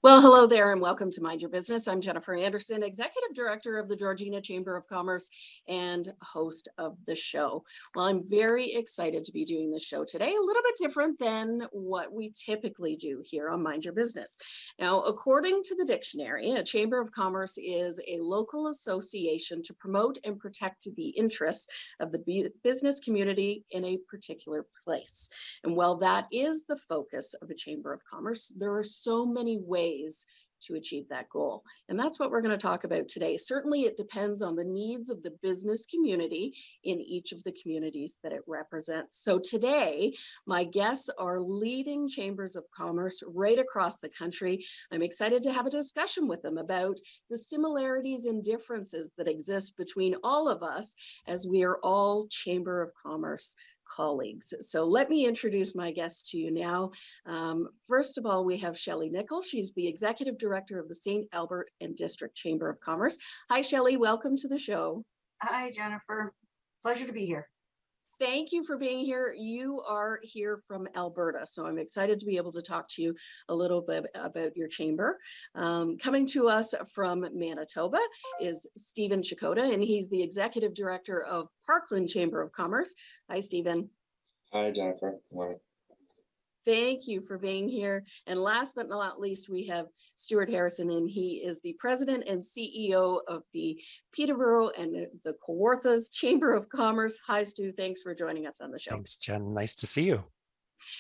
Well, hello there and welcome to Mind Your Business. I'm Jennifer Anderson, Executive Director of the Georgina Chamber of Commerce and host of the show. Well, I'm very excited to be doing this show today, a little bit different than what we typically do here on Mind Your Business. Now, according to the dictionary, a Chamber of Commerce is a local association to promote and protect the interests of the business community in a particular place. And while that is the focus of a Chamber of Commerce, there are so many ways to achieve that goal. And that's what we're going to talk about today. Certainly, it depends on the needs of the business community in each of the communities that it represents. So today, my guests are leading chambers of commerce right across the country. I'm excited to have a discussion with them about the similarities and differences that exist between all of us as we are all Chamber of Commerce colleagues. So let me introduce my guests to you now. First of all, we have Shelley Nichols. She's the Executive Director of the St. Albert and District Chamber of Commerce. Hi, Shelley. Welcome to the show. Hi, Jennifer. Pleasure to be here. Thank you for being here. You are here from Alberta, so I'm excited to be able to talk to you a little bit about your chamber. Coming to us from Manitoba is Stephen Chakota, and he's the Executive Director of Parkland Chamber of Commerce. Hi, Stephen. Hi, Jennifer. Good morning. Thank you for being here. And last but not least, we have Stuart Harrison, and he is the President and CEO of the Peterborough and the Kawarthas Chamber of Commerce. Hi, Stu. Thanks for joining us on the show. Thanks, Jen. Nice to see you.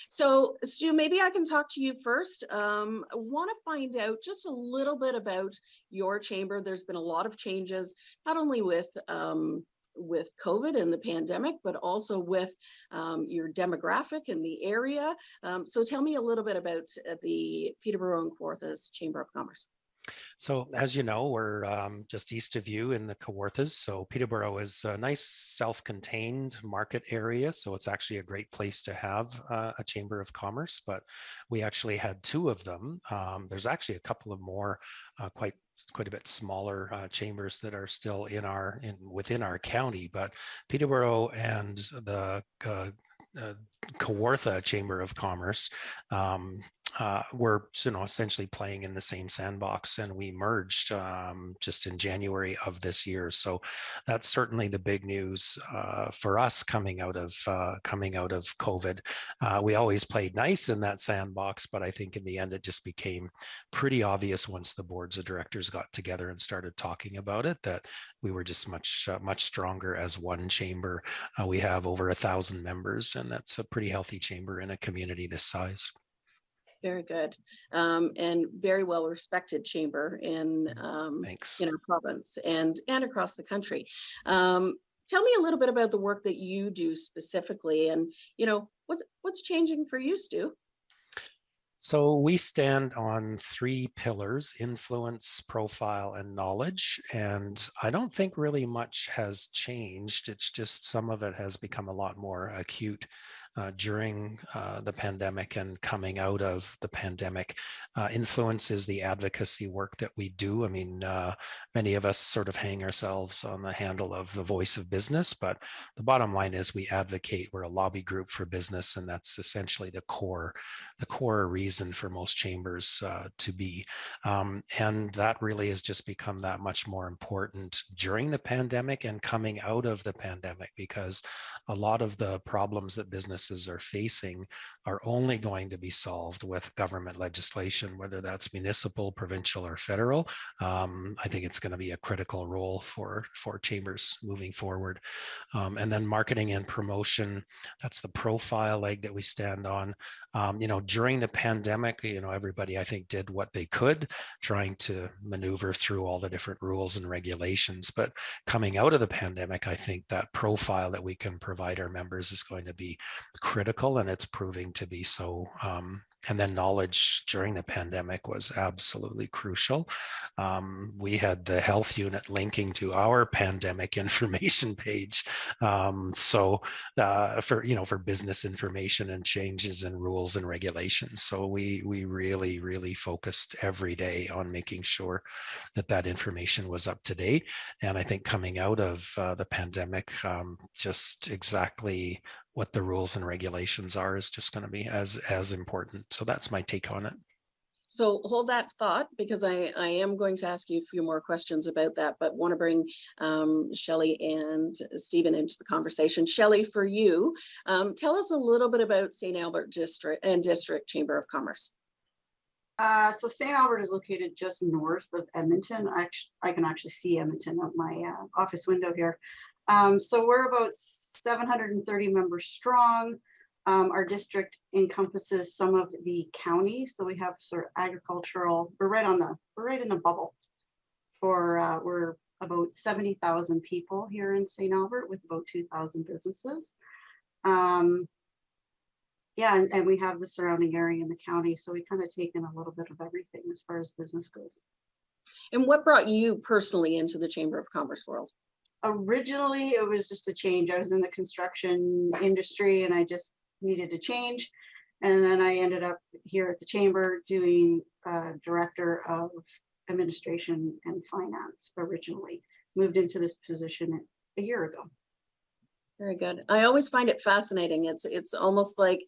So, Stu, maybe I can talk to you first. I want to find out just a little bit about your chamber. There's been a lot of changes, not only with COVID and the pandemic, but also with your demographic in the area. So tell me a little bit about the Peterborough and Kawarthas Chamber of Commerce. So as you know, we're just east of you in the Kawarthas. So Peterborough is a nice self-contained market area. So it's actually a great place to have a Chamber of Commerce, but we actually had two of them. There's actually a couple of more quite a bit smaller chambers that are still within our county, but Peterborough and the Kawartha Chamber of Commerce were essentially playing in the same sandbox, and we merged just in January of this year. So that's certainly the big news for us coming out of COVID. We always played nice in that sandbox, but I think in the end it just became pretty obvious once the boards of directors got together and started talking about it that we were just much stronger as one chamber. We have over 1,000 members, and that's a pretty healthy chamber in a community this size. Very good, and very well respected chamber in our province and across the country. Tell me a little bit about the work that you do specifically, and what's changing for you, Stu? So we stand on three pillars: influence, profile, and knowledge. And I don't think really much has changed. It's just some of it has become a lot more acute during the pandemic and coming out of the pandemic. Influence is the advocacy work that we do. I mean, many of us sort of hang ourselves on the handle of the voice of business, but the bottom line is we advocate. We're a lobby group for business, and that's essentially the core reason for most chambers to be. And that really has just become that much more important during the pandemic and coming out of the pandemic, because a lot of the problems that businesses are facing are only going to be solved with government legislation, whether that's municipal, provincial, or federal. I think it's going to be a critical role for chambers moving forward. And then marketing and promotion, that's the profile leg that we stand on. During the pandemic, everybody, I think, did what they could, trying to maneuver through all the different rules and regulations. But coming out of the pandemic, I think that profile that we can provide our members is going to be critical, and it's proving to be so. And then knowledge during the pandemic was absolutely crucial. We had the health unit linking to our pandemic information page. For business information and changes in rules and regulations. So we really, really focused every day on making sure that information was up to date. And I think coming out of the pandemic, just exactly what the rules and regulations are is just going to be as important. So that's my take on it. So hold that thought, because I am going to ask you a few more questions about that, but want to bring Shelley and Stephen into the conversation. Shelley, for you, tell us a little bit about St. Albert District and District Chamber of Commerce. So St. Albert is located just north of Edmonton. I can actually see Edmonton out my office window here. So we're about 730 members strong. Our district encompasses some of the counties. So we have sort of agricultural, we're right in the bubble for, we're about 70,000 people here in St. Albert with about 2,000 businesses. Yeah, and we have the surrounding area in the county. So we kind of take in a little bit of everything as far as business goes. And what brought you personally into the Chamber of Commerce world? Originally, it was just a change. I was in the construction industry and I just needed to change. And then I ended up here at the Chamber doing Director of Administration and Finance originally. Moved into this position a year ago. Very good. I always find it fascinating. It's almost like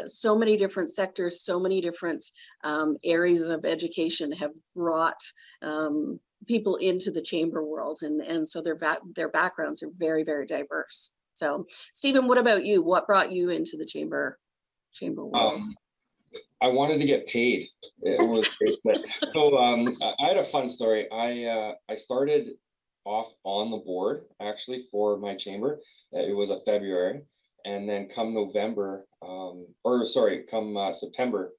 so many different sectors, so many different areas of education have brought people into the chamber world, and so their backgrounds are very, very diverse. So, Stephen, what about you? What brought you into the chamber world? I wanted to get paid. It was so I had a fun story. I started off on the board actually for my chamber. It was a February, and then come November, come September,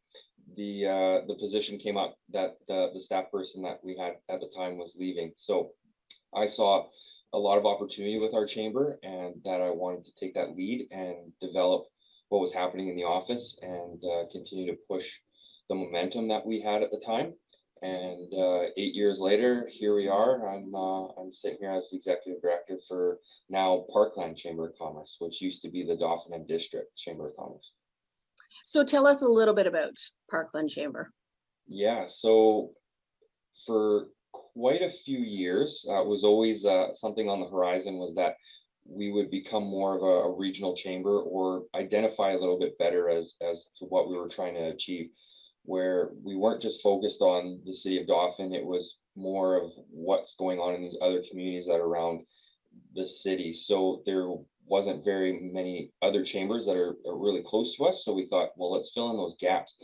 the position came up that the staff person that we had at the time was leaving. So I saw a lot of opportunity with our chamber, and that I wanted to take that lead and develop what was happening in the office and continue to push the momentum that we had at the time. And 8 years later, here we are. I'm sitting here as the executive director for now Parkland Chamber of Commerce, which used to be the Dauphin and District Chamber of Commerce. So tell us a little bit about Parkland Chamber. Yeah, so for quite a few years, it was always something on the horizon, was that we would become more of a regional chamber, or identify a little bit better as to what we were trying to achieve, where we weren't just focused on the city of Dauphin. It was more of what's going on in these other communities that are around the city. So there wasn't very many other chambers that are really close to us. So we thought, well, let's fill in those gaps.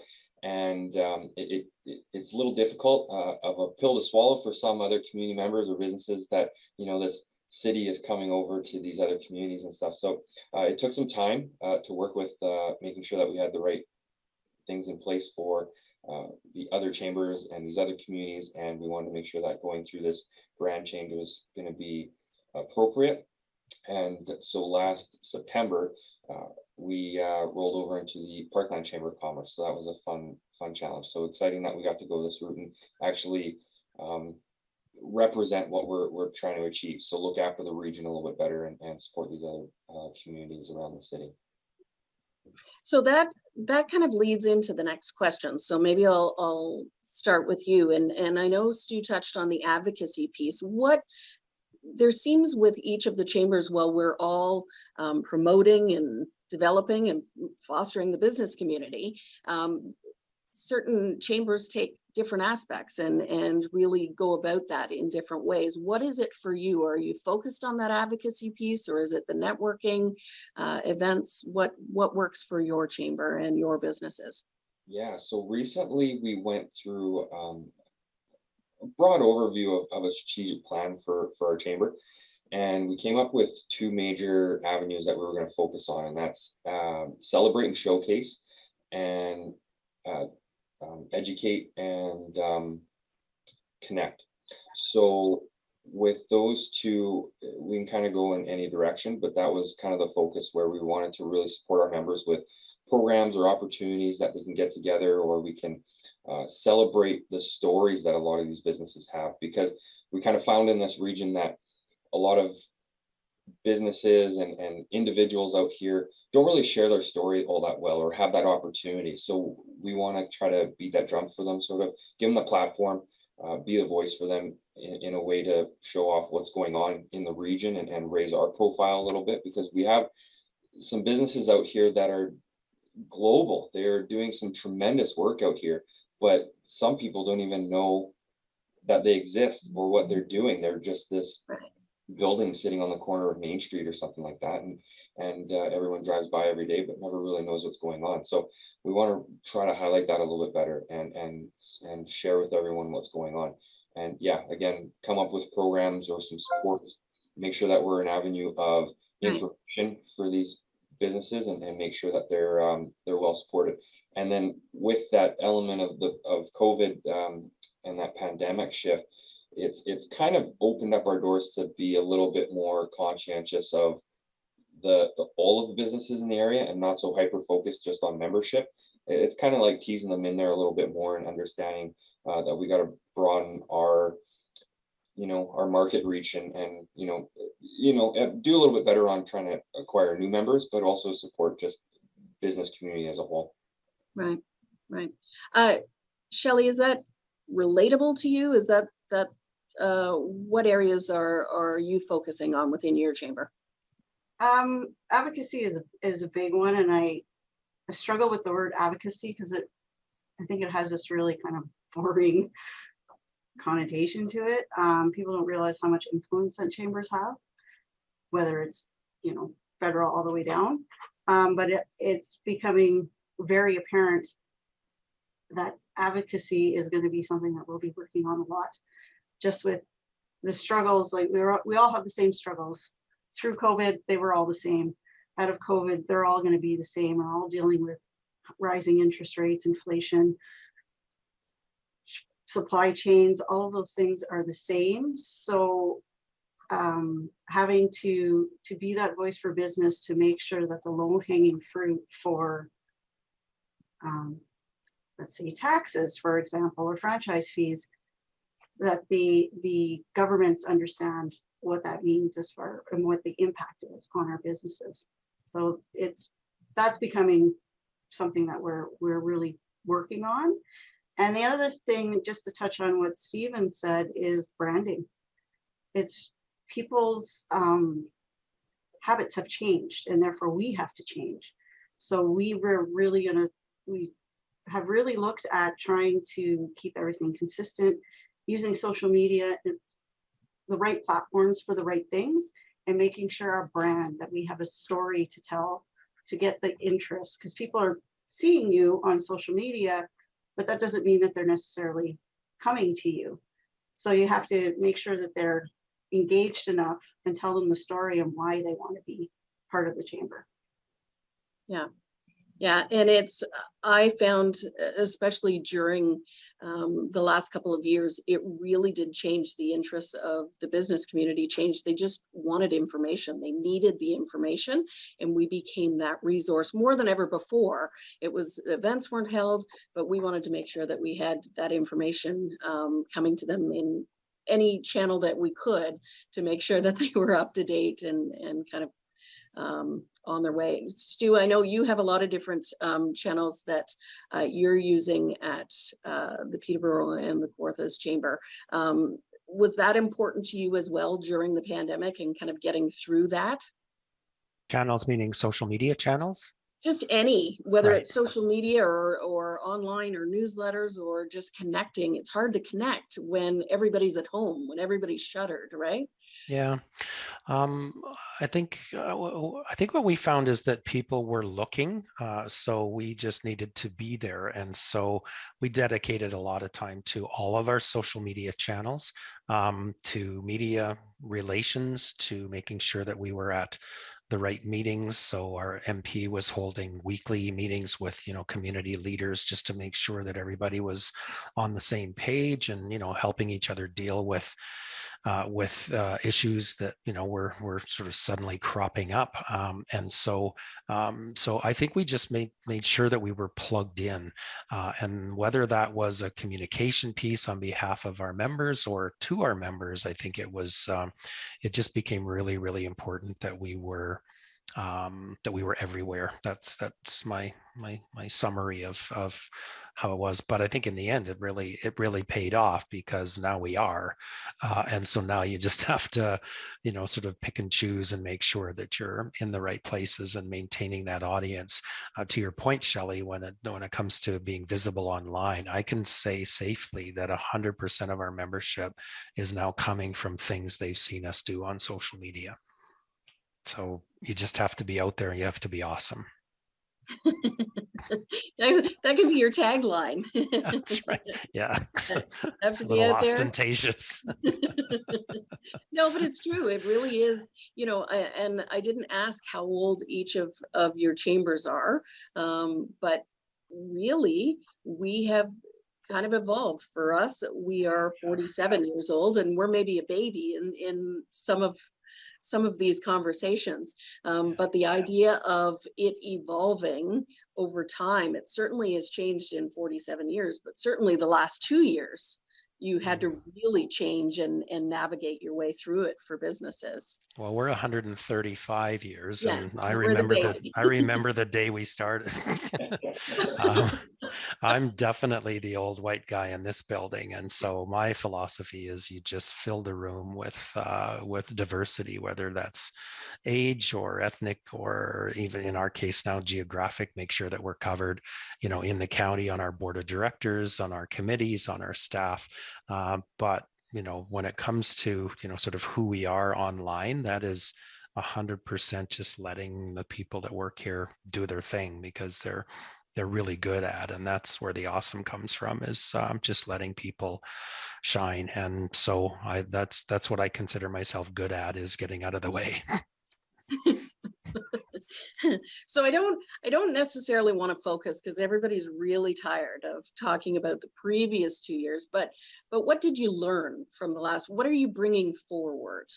And it's a little difficult of a pill to swallow for some other community members or businesses that, this city is coming over to these other communities and stuff. So it took some time to work with making sure that we had the right things in place for the other chambers and these other communities, and we wanted to make sure that going through this brand change was going to be appropriate. And so last September we rolled over into the Parkland Chamber of Commerce. So that was a fun challenge. So exciting that we got to go this route and actually represent what we're trying to achieve. So look after the region a little bit better and support these other communities around the city. So that kind of leads into the next question. So maybe I'll start with you. And I know Stu touched on the advocacy piece. What there seems with each of the chambers, while we're all promoting and developing and fostering the business community, certain chambers take different aspects and really go about that in different ways. What is it for you? Are you focused on that advocacy piece, or is it the networking events? What works for your chamber and your businesses? Yeah, so recently we went through a broad overview of a strategic plan for our chamber, and we came up with two major avenues that we were going to focus on, and that's celebrate and showcase, and educate and connect. So with those two, we can kind of go in any direction, but that was kind of the focus, where we wanted to really support our members with programs or opportunities that we can get together, or we can celebrate the stories that a lot of these businesses have, because we kind of found in this region that a lot of businesses and individuals out here don't really share their story all that well, or have that opportunity. So we want to try to beat that drum for them, sort of give them the platform, be the voice for them in a way to show off what's going on in the region and raise our profile a little bit, because we have some businesses out here that are global. They're doing some tremendous work out here, but some people don't even know that they exist or what they're doing. They're just this Right. building sitting on the corner of Main Street or something like that, and everyone drives by every day but never really knows what's going on. So we want to try to highlight that a little bit better, and share with everyone what's going on. And yeah, again, come up with programs or some supports, make sure that we're an avenue of Right. information for these businesses, and make sure that they're well supported. And then with that element of COVID, and that pandemic shift, it's kind of opened up our doors to be a little bit more conscientious of the all of the businesses in the area, and not so hyper focused just on membership. It's kind of like teasing them in there a little bit more, and understanding that we got to broaden our our market reach, and do a little bit better on trying to acquire new members, but also support just business community as a whole. Right. Right. Shelley, is that relatable to you? Is that what areas are you focusing on within your chamber? Advocacy is a big one, and I struggle with the word advocacy because I think it has this really kind of boring connotation to it. People don't realize how much influence that chambers have, whether it's federal all the way down. But it's becoming very apparent that advocacy is going to be something that we'll be working on a lot. Just with the struggles, like we all have the same struggles. Through COVID, they were all the same. Out of COVID, they're all going to be the same. We're all dealing with rising interest rates, inflation, supply chains, all of those things are the same. So having to be that voice for business, to make sure that the low-hanging fruit for let's say taxes, for example, or franchise fees, that the governments understand what that means as far and what the impact is on our businesses. So that's becoming something that we're really working on. And the other thing, just to touch on what Stephen said, is branding. It's people's habits have changed, and therefore we have to change. So we have really looked at trying to keep everything consistent, using social media, the right platforms for the right things, and making sure our brand, that we have a story to tell to get the interest, because people are seeing you on social media, but that doesn't mean that they're necessarily coming to you. So you have to make sure that they're engaged enough and tell them the story and why they want to be part of the chamber. Yeah. Yeah, and I found, especially during the last couple of years, it really did change the interests of the business community. They just wanted information. They needed the information, and we became that resource more than ever before. Events weren't held, but we wanted to make sure that we had that information coming to them in any channel that we could, to make sure that they were up to date and kind of on their way. Stu, I know you have a lot of different channels that you're using at the Peterborough and the Kawarthas Chamber. Was that important to you as well during the pandemic and kind of getting through that? Channels meaning social media channels? Just any, whether Right. it's social media or online or newsletters or just connecting. It's hard to connect when everybody's at home, when everybody's shuttered, right? Yeah. I think what we found is that people were looking, so we just needed to be there, and so we dedicated a lot of time to all of our social media channels, to media relations, to making sure that we were at the right meetings. So our MP was holding weekly meetings with community leaders, just to make sure that everybody was on the same page, and helping each other deal with issues that were sort of suddenly cropping up, and so I think we just made sure that we were plugged in, and whether that was a communication piece on behalf of our members or to our members, I think it just became really, really important that we were everywhere. That's my summary of how it was. But I think in the end, it really paid off, because now we are. And so now you just have to, sort of pick and choose and make sure that you're in the right places and maintaining that audience. To your point, Shelley, when it comes to being visible online, I can say safely that 100% of our membership is now coming from things they've seen us do on social media. So you just have to be out there and you have to be awesome. That could be your tagline. That's right. Yeah. Have It's to a be little out there. ostentatious. No, but it's true. It really is, and I didn't ask how old each of your chambers are, but really we have kind of evolved. For us, we are 47 years old, and we're maybe a baby in some of these conversations. But the idea of it evolving over time, it certainly has changed in 47 years, but certainly the last 2 years, you had to really change and navigate your way through it for businesses. Well, we're 135 years, Yeah, and I we're the remember baby. the day we started. I'm definitely the old white guy in this building, and so my philosophy is you just fill the room with diversity, whether that's age or ethnic, or even in our case now geographic. Make sure that we're covered, in the county, on our board of directors, on our committees, on our staff. But when it comes to, sort of who we are online, that is 100% just letting the people that work here do their thing, because they're really good at, and that's where the awesome comes from, is just letting people shine. And so that's what I consider myself good at, is getting out of the way. So I don't necessarily want to focus, because everybody's really tired of talking about the previous 2 years, but what did you learn from the last? What are you bringing forward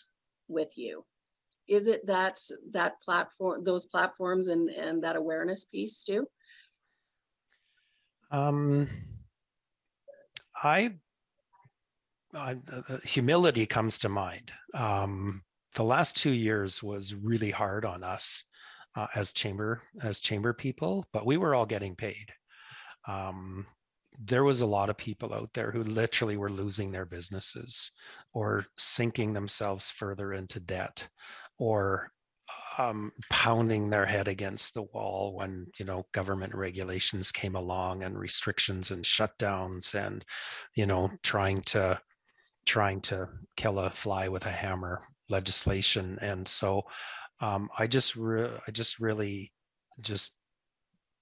with you? Is it that platform, those platforms, and that awareness piece too? Humility comes to mind. The last 2 years was really hard on us as chamber people, but we were all getting paid. There was a lot of people out there who literally were losing their businesses, or sinking themselves further into debt, or pounding their head against the wall when government regulations came along, and restrictions and shutdowns, and trying to kill a fly with a hammer legislation. And so I just really just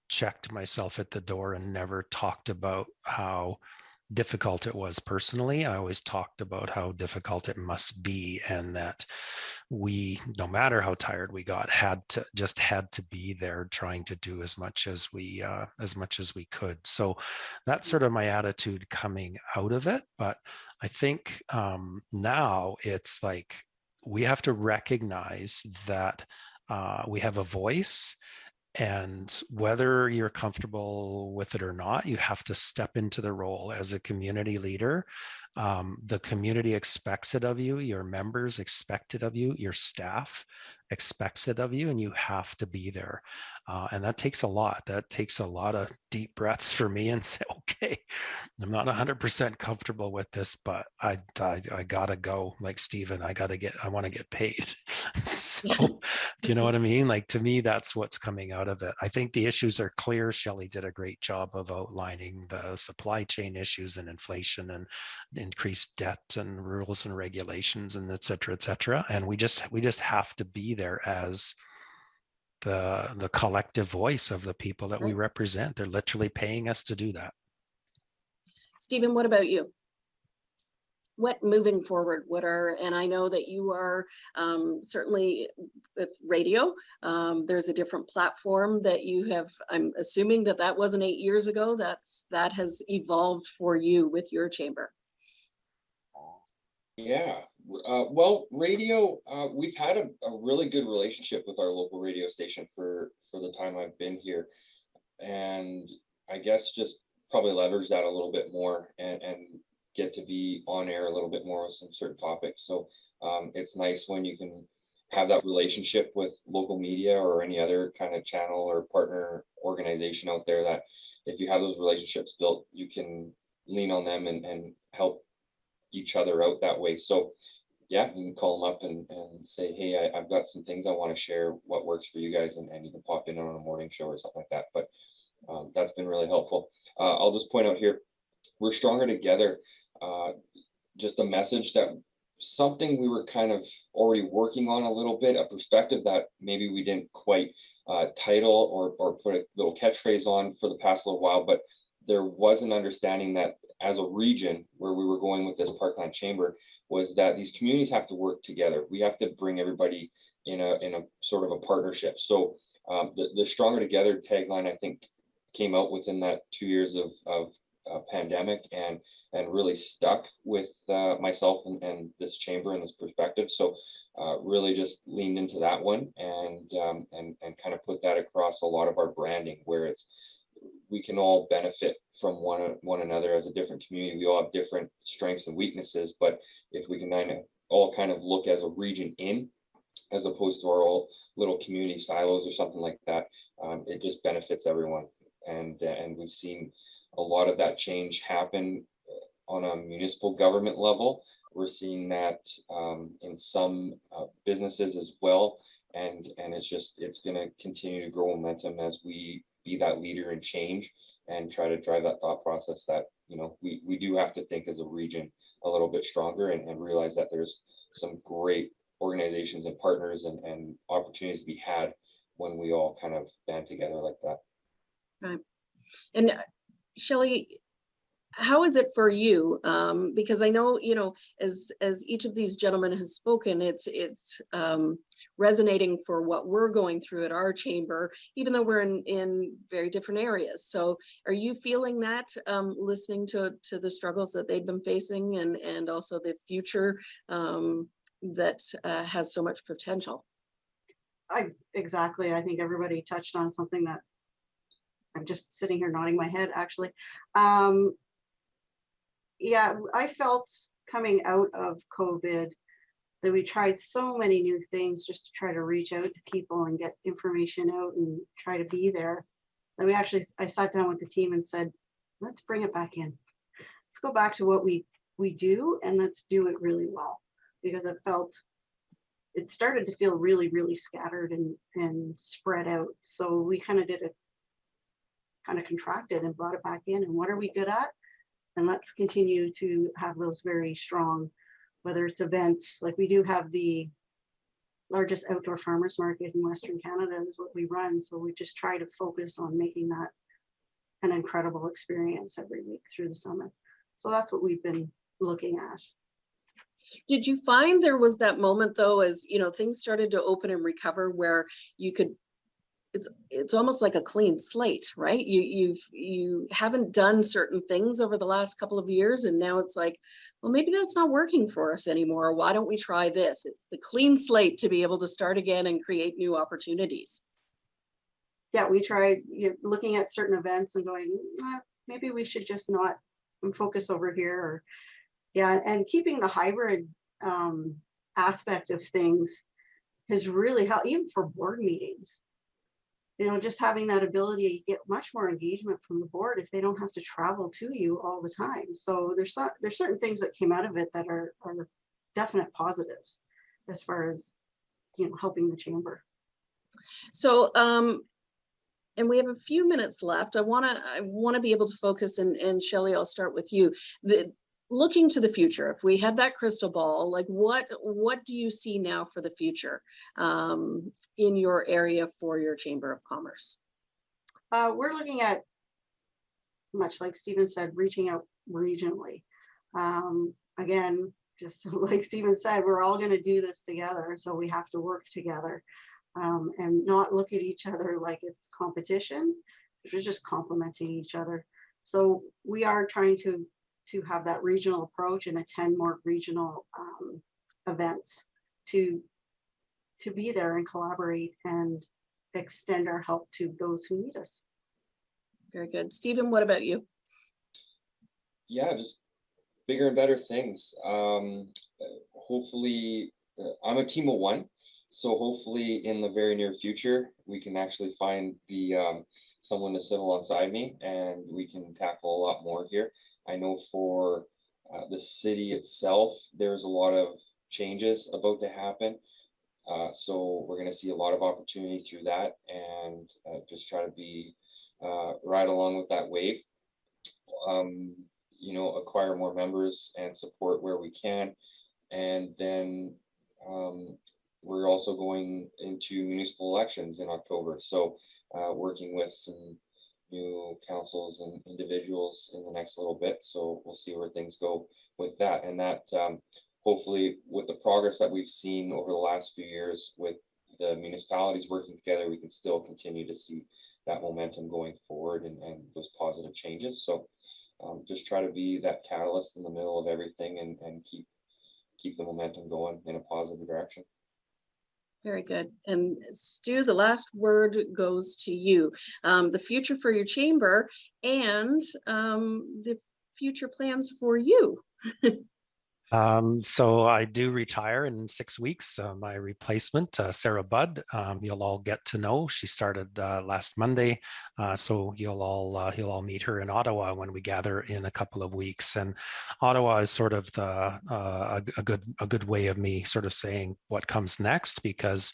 checked myself at the door and never talked about how difficult it was personally. I always talked about how difficult it must be, and that we, no matter how tired we got, had to be there, trying to do as much as we could. So that's sort of my attitude coming out of it. But I think now it's like we have to recognize that we have a voice, and whether you're comfortable with it or not, you have to step into the role as a community leader. The community expects it of you. Your members expect it of you. Your staff expects it of you, and you have to be there. And that takes a lot. That takes a lot of deep breaths for me, and say, okay, I'm not 100% comfortable with this, but I gotta go. Like Stephen, I want to get paid. So, do you know what I mean? Like, to me, that's what's coming out of it. I think the issues are clear. Shelley did a great job of outlining the supply chain issues, and inflation, and increased debt, and rules and regulations, and et cetera, et cetera. And we just have to be there as the collective voice of the people that we represent. They're literally paying us to do that. Stephen, what about you? What moving forward, and I know that you are certainly with radio, there's a different platform that you have. I'm assuming that wasn't 8 years ago. That has evolved for you with your chamber. Yeah, well, radio, we've had a really good relationship with our local radio station for the time I've been here. And I guess just probably leverage that a little bit more, and get to be on air a little bit more with some certain topics. So it's nice when you can have that relationship with local media or any other kind of channel or partner organization out there, that if you have those relationships built, you can lean on them and help each other out that way. So yeah, you can call them up and say, hey, I've got some things I want to share, what works for you guys, and you can pop in on a morning show or something like that. But that's been really helpful. I'll just point out here, we're stronger together. Just a message that something we were kind of already working on a little bit, a perspective that maybe we didn't quite title or put a little catchphrase on for the past little while, but there was an understanding that as a region where we were going with this Parkland Chamber was that these communities have to work together. We have to bring everybody in a sort of a partnership. So the Stronger Together tagline, I think, came out within that 2 years of pandemic and really stuck with myself and this chamber and this perspective. So really just leaned into that one and kind of put that across a lot of our branding, where it's we can all benefit from one another as a different community. We all have different strengths and weaknesses, but if we can all kind of look as a region in, as opposed to our all little community silos or something like that, it just benefits everyone. And we've seen a lot of that change happen on a municipal government level. We're seeing that in some businesses as well. And it's going to continue to grow momentum as we be that leader in change and try to drive that thought process that, we do have to think as a region a little bit stronger and realize that there's some great organizations and partners and opportunities to be had when we all kind of band together like that. Right. And Shelley, how is it for you? Because I know, as each of these gentlemen has spoken, it's resonating for what we're going through at our chamber, even though we're in very different areas. So are you feeling that, listening to the struggles that they've been facing and also the future that has so much potential? Exactly. I think everybody touched on something that I'm just sitting here nodding my head, actually. Yeah, I felt coming out of COVID that we tried so many new things just to try to reach out to people and get information out and try to be there. And I sat down with the team and said, let's bring it back in. Let's go back to what we do, and let's do it really well, because it started to feel really, really scattered and spread out. So we kind of contracted and brought it back in. And what are we good at? And let's continue to have those very strong, whether it's events, like we do have the largest outdoor farmers market in Western Canada is what we run. So we just try to focus on making that an incredible experience every week through the summer. So that's what we've been looking at. Did you find there was that moment though, as things started to open and recover, where you could, it's almost like a clean slate, right? You haven't done certain things over the last couple of years, and now it's like, well, maybe that's not working for us anymore. Why don't we try this? It's the clean slate to be able to start again and create new opportunities. Yeah, we tried looking at certain events and going, maybe we should just not focus over here, and keeping the hybrid aspect of things has really helped, even for board meetings. Just having that ability, you get much more engagement from the board if they don't have to travel to you all the time. So there's certain things that came out of it that are definite positives as far as helping the chamber. So and we have a few minutes left. I want to be able to focus, and Shelley, I'll start with you. Looking to the future, if we had that crystal ball, like what do you see now for the future in your area for your Chamber of Commerce? We're looking at, much like Stephen said, reaching out regionally. Again, just like Stephen said, we're all going to do this together, so we have to work together and not look at each other like it's competition. We're just complementing each other. So we are trying to have that regional approach and attend more regional events to be there and collaborate and extend our help to those who need us. Very good. Stephen, what about you? Yeah, just bigger and better things. Hopefully, I'm a team of one, So hopefully in the very near future, we can actually find the someone to sit alongside me, and we can tackle a lot more here. I know for the city itself, there's a lot of changes about to happen. So we're going to see a lot of opportunity through that, and just try to be right along with that wave. Um, acquire more members and support where we can, and then um, we're also going into municipal elections in October. So working with some new councils and individuals in the next little bit. So we'll see where things go with that. And that hopefully with the progress that we've seen over the last few years with the municipalities working together, we can still continue to see that momentum going forward, and those positive changes. So just try to be that catalyst in the middle of everything, and keep the momentum going in a positive direction. Very good. And Stu, the last word goes to you. The future for your chamber, and the future plans for you. So I do retire in 6 weeks. My replacement, Sarah Budd, you'll all get to know. She started last Monday, so you'll all meet her in Ottawa when we gather in a couple of weeks. And Ottawa is sort of a good way of me sort of saying what comes next, because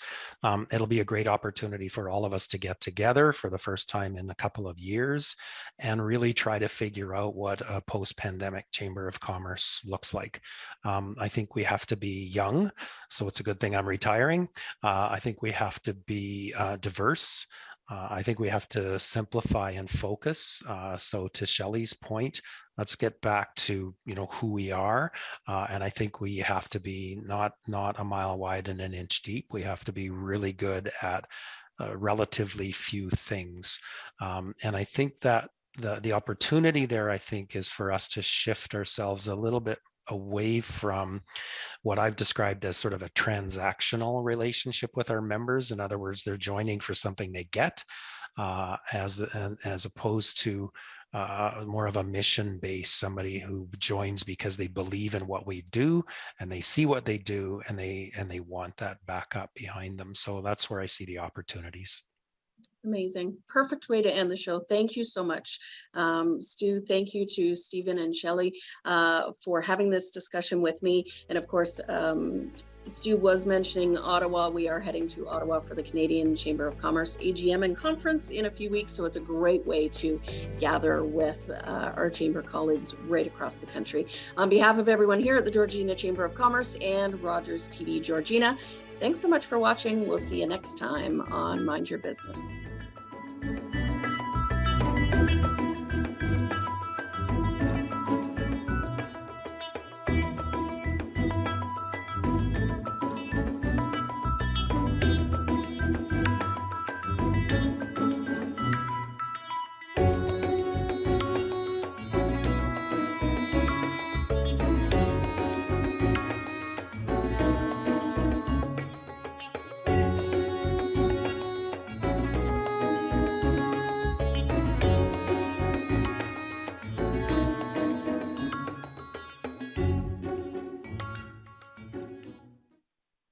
it'll be a great opportunity for all of us to get together for the first time in a couple of years and really try to figure out what a post-pandemic Chamber of Commerce looks like. I think we have to be young, so it's a good thing I'm retiring. I think we have to be diverse. I think we have to simplify and focus. So to Shelley's point, let's get back to who we are, and I think we have to be not a mile wide and an inch deep. We have to be really good at relatively few things, and I think that the opportunity there, I think, is for us to shift ourselves a little bit away from what I've described as sort of a transactional relationship with our members. In other words, they're joining for something they get, as opposed to more of a mission based, somebody who joins because they believe in what we do and they see what they do, and they want that backup behind them. So that's where I see the opportunities. Amazing. Perfect way to end the show. Thank you so much, Stu. Thank you to Stephen and Shelley for having this discussion with me. And of course, Stu was mentioning Ottawa. We are heading to Ottawa for the Canadian Chamber of Commerce AGM and conference in a few weeks. So it's a great way to gather with our chamber colleagues right across the country. On behalf of everyone here at the Georgina Chamber of Commerce and Rogers TV Georgina, thanks so much for watching. We'll see you next time on Mind Your Business.